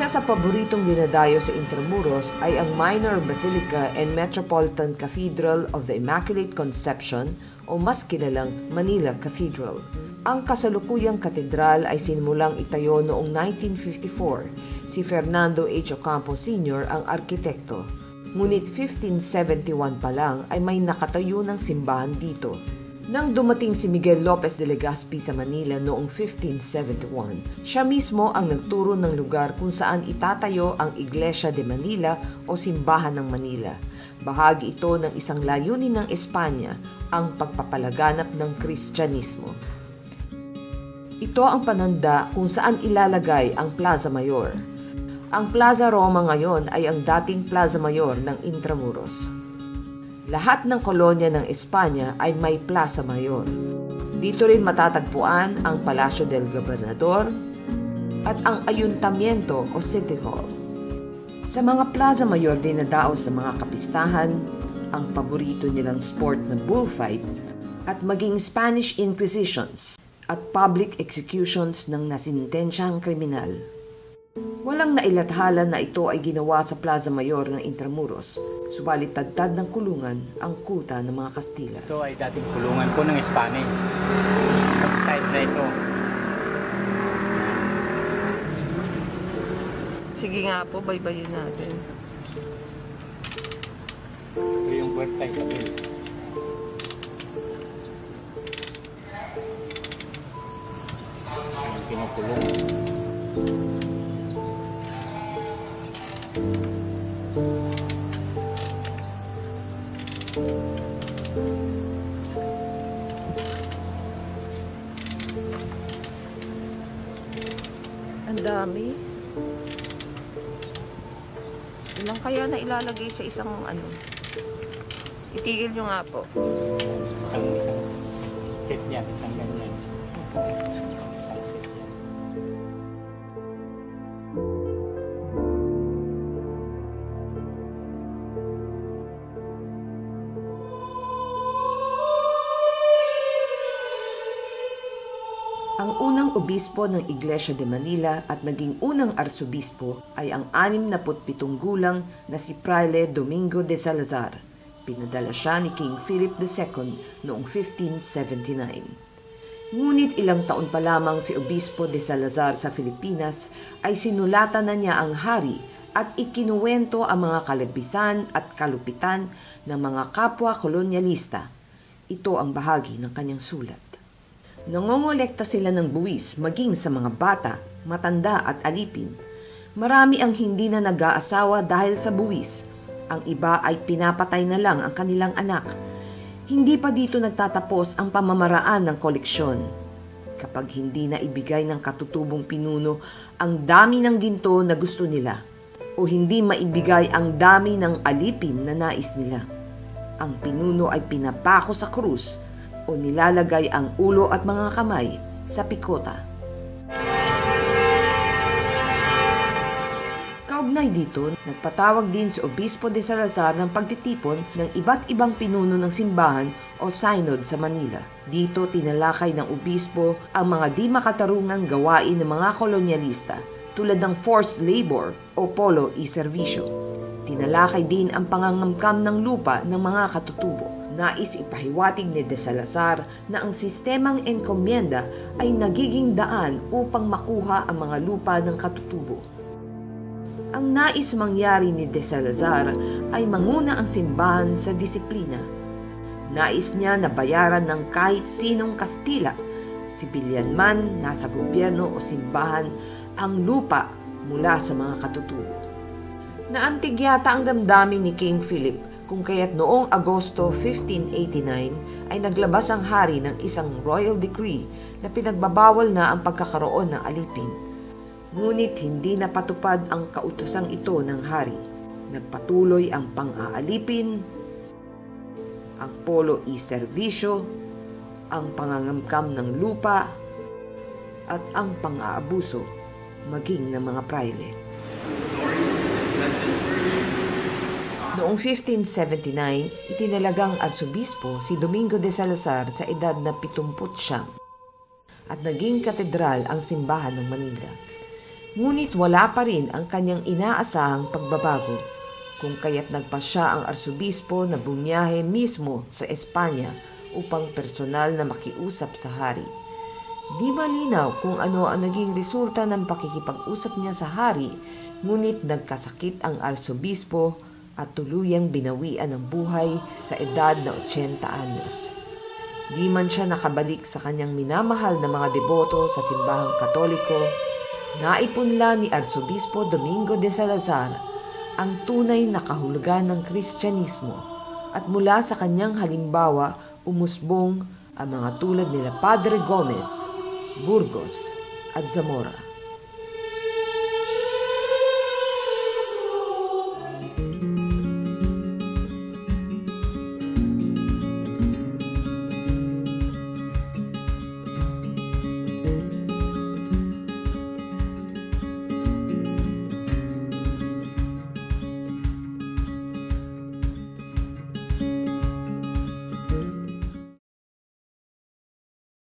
Isa sa paboritong dinadayo sa Intramuros ay ang Minor Basilica and Metropolitan Cathedral of the Immaculate Conception o mas kilalang Manila Cathedral. Ang kasalukuyang katedral ay sinimulang itayo noong 1954. Si Fernando H. Ocampo Sr. ang arkitekto. Ngunit 1571 pa lang ay may nakatayo ng simbahan dito. Nang dumating si Miguel Lopez de Legazpi sa Manila noong 1571, siya mismo ang nagturo ng lugar kung saan itatayo ang Iglesia de Manila o Simbahan ng Manila. Bahagi ito ng isang layunin ng Espanya, ang pagpapalaganap ng Kristyanismo. Ito ang pananda kung saan ilalagay ang Plaza Mayor. Ang Plaza Roma ngayon ay ang dating Plaza Mayor ng Intramuros. Lahat ng kolonya ng Espanya ay may Plaza Mayor. Dito rin matatagpuan ang Palacio del Gobernador at ang Ayuntamiento o City Hall. Sa mga Plaza Mayor din nadaos sa mga kapistahan, ang paborito nilang sport na bullfight at maging Spanish Inquisitions at public executions ng nasintensyahang kriminal. Walang nailathala na ito ay ginawa sa Plaza Mayor ng Intramuros, subalit tagtad ng kulungan ang kuta ng mga Kastila. Ito ay dating kulungan po ng Spanish. Side na ito. Sige nga po, baybayin natin. Ito yung Puerta Isabel. Ang pinukulong. Ang dami. Ilang kaya na ilalagay sa isang ano? Itigil nyo nga po. Isang set yan, isang ganyan. Ang unang obispo ng Iglesia de Manila at naging unang arsobispo ay ang 67 gulang na si Fraile Domingo de Salazar. Pinadala siya ni King Philip II noong 1579. Ngunit ilang taon pa lamang si Obispo de Salazar sa Pilipinas ay sinulatan na niya ang hari at ikinuwento ang mga kalabisan at kalupitan ng mga kapwa kolonyalista. Ito ang bahagi ng kanyang sulat. Nangongolekta sila ng buwis maging sa mga bata, matanda at alipin. Marami ang hindi na nag-aasawa dahil sa buwis. Ang iba ay pinapatay na lang ang kanilang anak. Hindi pa dito nagtatapos ang pamamaraan ng koleksyon. Kapag hindi na ibigay ng katutubong pinuno ang dami ng ginto na gusto nila o hindi maibigay ang dami ng alipin na nais nila, ang pinuno ay pinapako sa krus o nilalagay ang ulo at mga kamay sa pikota. Kaugnay dito, nagpatawag din si Obispo de Salazar ng pagtitipon ng iba't ibang pinuno ng simbahan o synod sa Manila. Dito tinalakay ng obispo ang mga di makatarungang gawain ng mga kolonyalista tulad ng forced labor o polo y servisyo. Tinalakay din ang pangangamkam ng lupa ng mga katutubo. Nais ipahiwatig ni de Salazar na ang sistemang enkomienda ay nagiging daan upang makuha ang mga lupa ng katutubo. Ang nais mangyari ni de Salazar ay manguna ang simbahan sa disiplina. Nais niya na bayaran ng kahit sinong Kastila, sibilyan man, nasa gobyerno o simbahan, ang lupa mula sa mga katutubo. Naantig yata ang damdamin ni King Philip kung kaya't noong Agosto 1589 ay naglabas ang hari ng isang royal decree na pinagbabawal na ang pagkakaroon ng alipin. Ngunit hindi napatupad ang kautosang ito ng hari. Nagpatuloy ang pang-aalipin, ang polo y servisyo, ang pangangamkam ng lupa, at ang pang-aabuso maging ng mga praile. Noong 1579, itinalagang arsobispo si Domingo de Salazar sa edad na 79 at naging katedral ang simbahan ng Manila. Ngunit wala pa rin ang kanyang inaasahang pagbabago, kung kaya't nagpasya ang arsobispo na bumiyahe mismo sa Espanya upang personal na makiusap sa hari. Di malinaw kung ano ang naging resulta ng pakikipag-usap niya sa hari, ngunit nagkasakit ang arsobispo at tuluyang binawian ng buhay sa edad na 80 anyos. Di man siya nakabalik sa kanyang minamahal na mga deboto sa simbahang Katoliko, naipunla ni Arsobispo Domingo de Salazar ang tunay na kahulugan ng Kristyanismo at mula sa kanyang halimbawa umusbong ang mga tulad nila Padre Gomez, Burgos at Zamora.